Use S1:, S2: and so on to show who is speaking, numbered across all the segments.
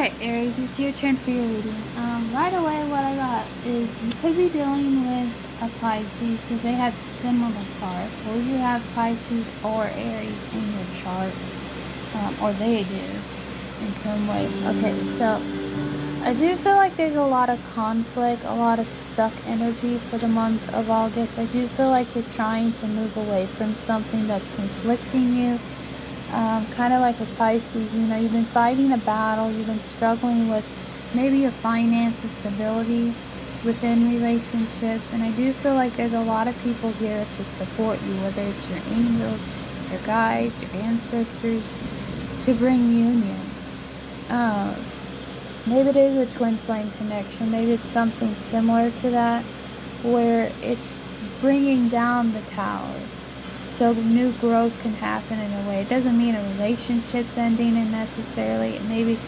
S1: Alright, Aries, it's your turn for your reading. Right away, what I got is you could be dealing with a Pisces because they had similar cards, or you have Pisces or Aries in your chart, or they do in some way. Okay, so I do feel like there's a lot of conflict, a lot of stuck energy for the month of August. I do feel like you're trying to move away from something that's conflicting you. Kind of like with Pisces, you've been fighting a battle, you've been struggling with maybe your finances, stability within relationships, and I do feel like there's a lot of people here to support you, whether it's your angels, your guides, your ancestors, to bring union. Maybe it is a twin flame connection, maybe it's something similar to that, where it's bringing down the tower so new growth can happen in a way. It doesn't mean a relationship's ending and necessarily. It may be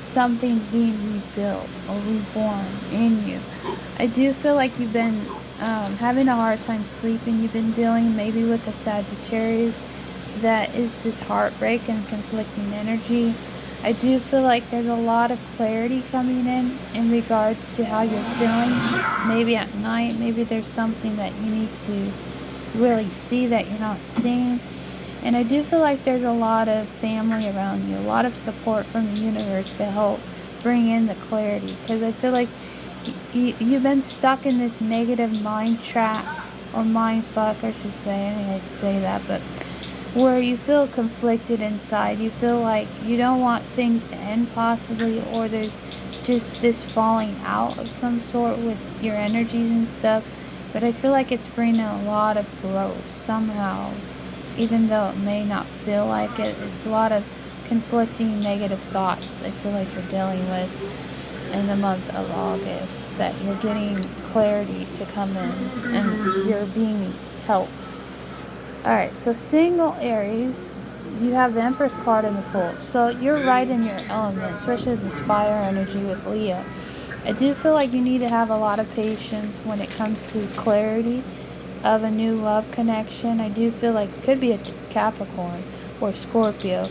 S1: something being rebuilt or reborn in you. I do feel like you've been having a hard time sleeping. You've been dealing maybe with a Sagittarius that is this heartbreak and conflicting energy. I do feel like there's a lot of clarity coming in regards to how you're feeling. Maybe at night, maybe there's something that you need to really see that you're not seeing. And I do feel like there's a lot of family around you, a lot of support from the universe to help bring in the clarity, because I feel like you've been stuck in this negative mind trap, or mind fuck, I should say. I didn't like to say that, but where you feel conflicted inside. You feel like you don't want things to end possibly, or there's just this falling out of some sort with your energies and stuff. But I feel like it's bringing a lot of growth somehow, even though it may not feel like it. It's a lot of conflicting negative thoughts I feel like you're dealing with in the month of August, that you're getting clarity to come in and you're being helped. Alright, so single Aries, you have the Empress card in the Fool. So you're right in your element, especially this fire energy with Leo. I do feel like you need to have a lot of patience when it comes to clarity of a new love connection. I do feel like it could be a Capricorn or Scorpio.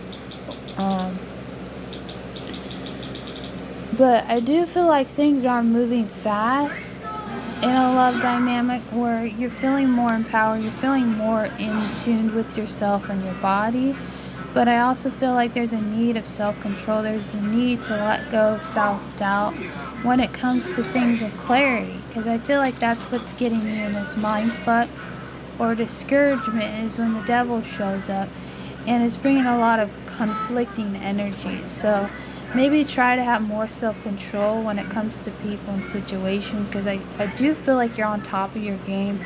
S1: But I do feel like things are moving fast in a love dynamic where you're feeling more empowered, you're feeling more in tune with yourself and your body. But I also feel like there's a need of self-control. There's a need to let go of self-doubt when it comes to things of clarity, because I feel like that's what's getting you in this mind fuck or discouragement, is when the devil shows up and it's bringing a lot of conflicting energy. So maybe try to have more self-control when it comes to people and situations, because I do feel like you're on top of your game.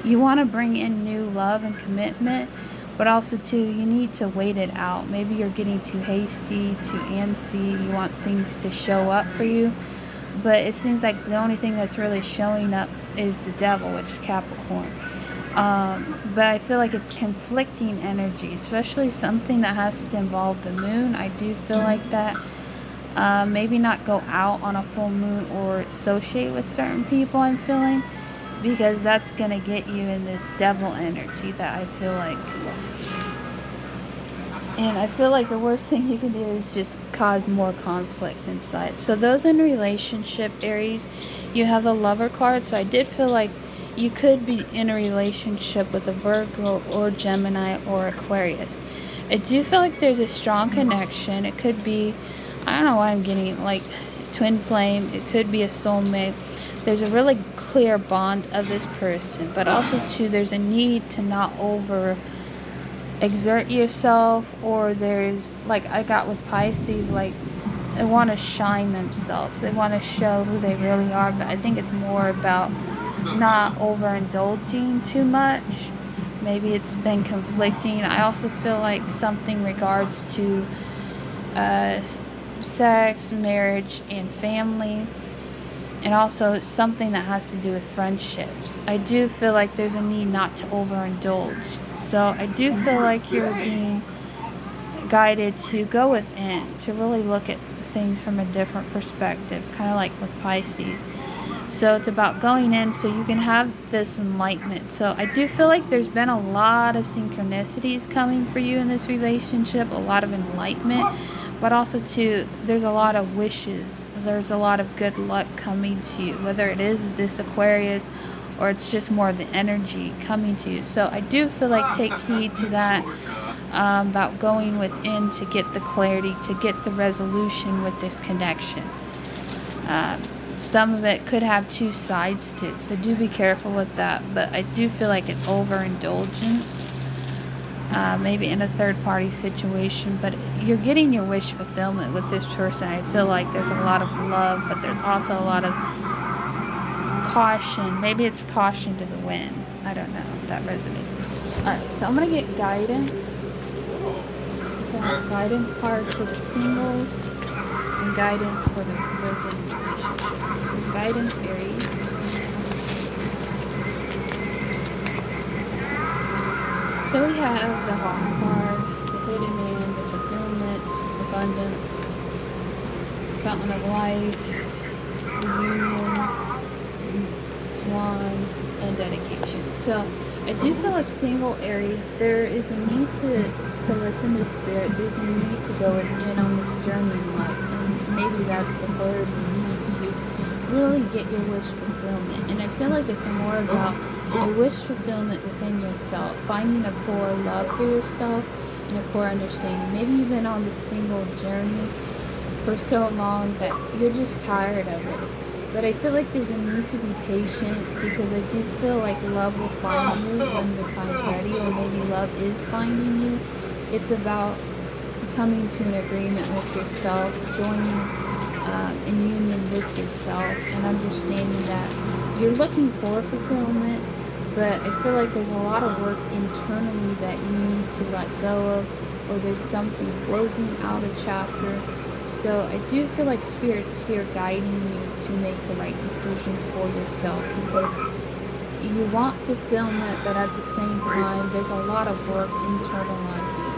S1: You want to bring in new love and commitment, but also too, you need to wait it out. Maybe you're getting too hasty, too antsy. You want things to show up for you, but it seems like the only thing that's really showing up is the devil, which is Capricorn. But I feel like it's conflicting energy, especially something that has to involve the moon. I do feel like that. Maybe not go out on a full moon or associate with certain people, I'm feeling, because that's going to get you in this devil energy that I feel like. And I feel like the worst thing you can do is just cause more conflicts inside. So those in relationship, Aries, you have the Lover card. So I did feel like you could be in a relationship with a Virgo or Gemini or Aquarius. I do feel like there's a strong connection. It could be, I don't know why I'm getting like twin flame. It could be a soulmate. There's a really clear bond of this person, but also too, there's a need to not over exert yourself, or there's, like I got with Pisces, like they want to shine themselves. They want to show who they really are, but I think it's more about not overindulging too much. Maybe it's been conflicting. I also feel like something regards to sex, marriage, and family, and also something that has to do with friendships. I do feel like there's a need not to overindulge. So I do feel like you're being guided to go within, to really look at things from a different perspective, kind of like with Pisces. So it's about going in so you can have this enlightenment. So I do feel like there's been a lot of synchronicities coming for you in this relationship, a lot of enlightenment. But also too, there's a lot of wishes. There's a lot of good luck coming to you, whether it is this Aquarius or it's just more the energy coming to you. So I do feel like take heed to that, about going within to get the clarity, to get the resolution with this connection. Some of it could have two sides to it, so do be careful with that. But I do feel like it's overindulgent, maybe in a third-party situation. But you're getting your wish fulfillment with this person. I feel like there's a lot of love, but there's also a lot of caution. Maybe it's caution to the wind. I don't know if that resonates. Alright, so I'm going to get guidance. Guidance cards for the singles and guidance for those in relationships. So guidance, Aries. So we have the Hawk card, the hidden man, the fulfillment, abundance, fountain of life, reunion, swan, and dedication. So I do feel like single Aries, there is a need to listen to spirit. There's a need to go in on this journey in life, and maybe that's the clarity you need to really get your wish fulfillment. And I feel like it's more about a wish fulfillment within yourself, finding a core love for yourself and a core understanding. Maybe you've been on this single journey for so long that you're just tired of it. But I feel like there's a need to be patient, because I do feel like love will find you when the time's ready, or maybe love is finding you. It's about coming to an agreement with yourself, joining in union with yourself, and understanding that you're looking for fulfillment, but I feel like there's a lot of work internally that you need to let go of, or there's something closing out a chapter. So I do feel like Spirit's here guiding you to make the right decisions for yourself, because you want fulfillment, but at the same time, there's a lot of work internalizing.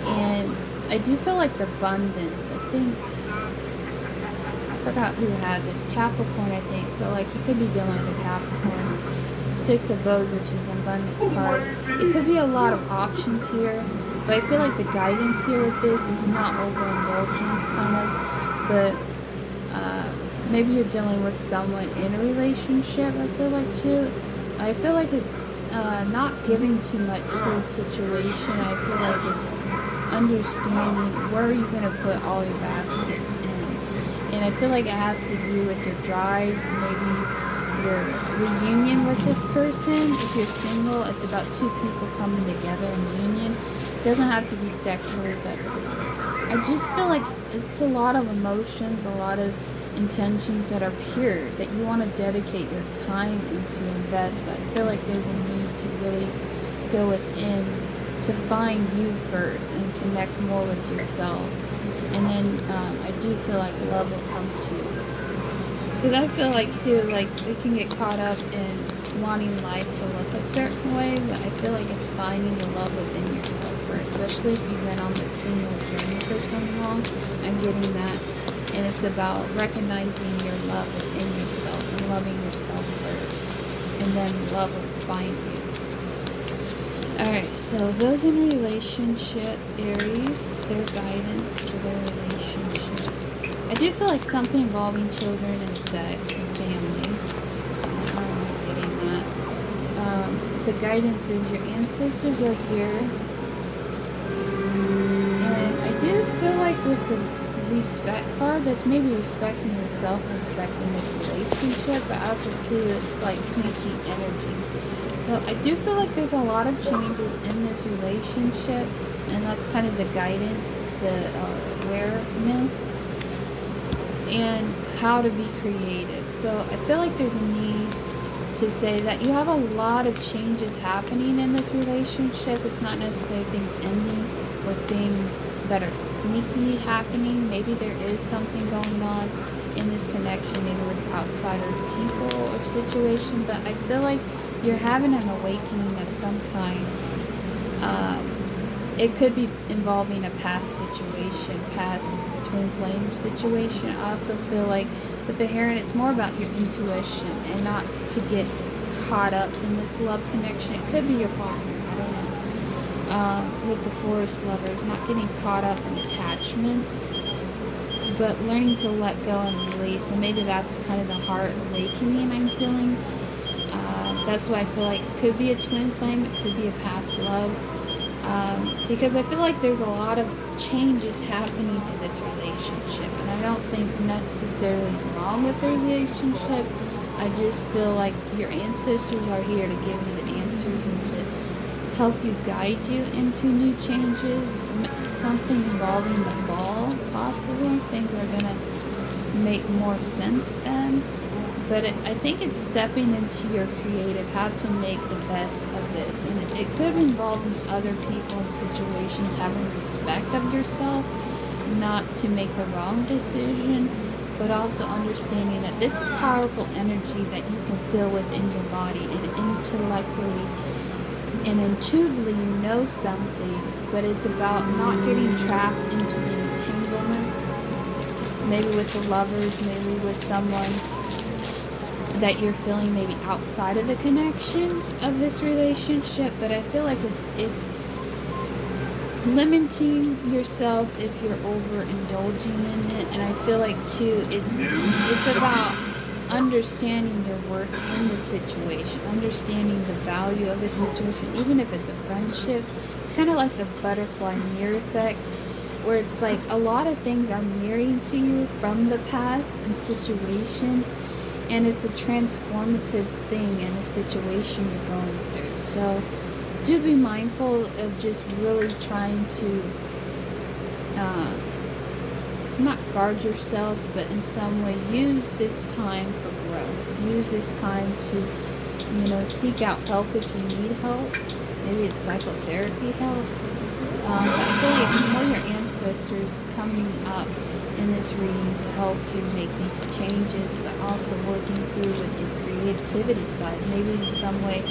S1: And I do feel like the abundance, I forgot who had this, Capricorn, I think. So like you could be dealing with a Capricorn. Six of Bows, which is an abundance card. It could be a lot of options here. But I feel like the guidance here with this is not overindulgent, kind of, but maybe you're dealing with someone in a relationship, I feel like, too. I feel like it's not giving too much to the situation. I feel like it's understanding where are you going to put all your baskets in. And I feel like it has to do with your drive, maybe your reunion with this person. If you're single, it's about two people coming together in union. Doesn't have to be sexually, but I just feel like it's a lot of emotions, a lot of intentions that are pure, that you want to dedicate your time into, invest. But I feel like there's a need to really go within to find you first and connect more with yourself. And then I do feel like love will come to you, because I feel like too, like we can get caught up in wanting life to look a certain way, but I feel like it's finding the love within yourself first, especially if you've been on this single journey for so long. I'm getting that, and it's about recognizing your love within yourself and loving yourself first, and then love will find you. Alright, so those in a relationship, Aries, their guidance for their relationship. I do feel like something involving children and sex and family. I'm getting that. The guidance is your ancestors are here. And I do feel like with the respect card, that's maybe respecting yourself and respecting this relationship, but also too, it's like sneaky energy. So I do feel like there's a lot of changes in this relationship, and that's kind of the guidance, the awareness, and how to be creative. So I feel like there's a need to say that you have a lot of changes happening in this relationship. It's not necessarily things ending or things that are sneaky happening. Maybe there is something going on in this connection, maybe with outsider people or situation, but I feel like you're having an awakening of some kind. It could be involving a past situation, past twin flame situation. I also feel like with the Heron, it's more about your intuition and not to get caught up in this love connection. It could be your partner, I don't know. with the forest lovers, not getting caught up in attachments, but learning to let go and release. And maybe that's kind of the heart awakening I'm feeling. That's why I feel like it could be a twin flame, it could be a past love. Because I feel like there's a lot of changes happening to this relationship, and I don't think necessarily is wrong with the relationship. I just feel like your ancestors are here to give you the answers and to help you guide you into new changes. Something involving the fall, possibly. Things are gonna make more sense then. But I think it's stepping into your creative, how to make the best of this. And it could involve other people and situations, having respect of yourself, not to make the wrong decision, but also understanding that this is powerful energy that you can feel within your body, and intellectually and intuitively you know something, but it's about not getting trapped into the entanglements, maybe with the lovers, maybe with someone that you're feeling maybe outside of the connection of this relationship. But I feel like it's limiting yourself if you're overindulging in it. And I feel like too it's about understanding your worth in the situation, understanding the value of the situation, even if it's a friendship. It's kind of like the butterfly mirror effect, where it's like a lot of things are mirroring to you from the past and situations, and it's a transformative thing in a situation you're going through. So do be mindful of just really trying to not guard yourself, but in some way use this time for growth. Use this time to, seek out help if you need help. Maybe it's psychotherapy help. I feel like more your ancestors coming up in this reading to help you make these changes, but also working through with your creativity side. Maybe in some way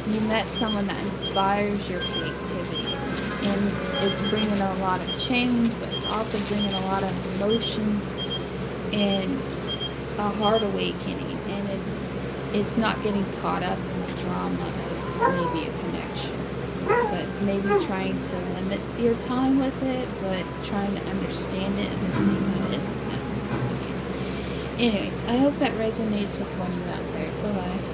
S1: you met someone that inspires your creativity, and it's bringing a lot of change, but it's also bringing a lot of emotions and a heart awakening, and it's not getting caught up in the drama of maybe a connection, but maybe trying to limit your time with it, but trying to understand it at the same time. It isn't that it's complicated. Anyways, I hope that resonates with one of you out there. Bye-bye.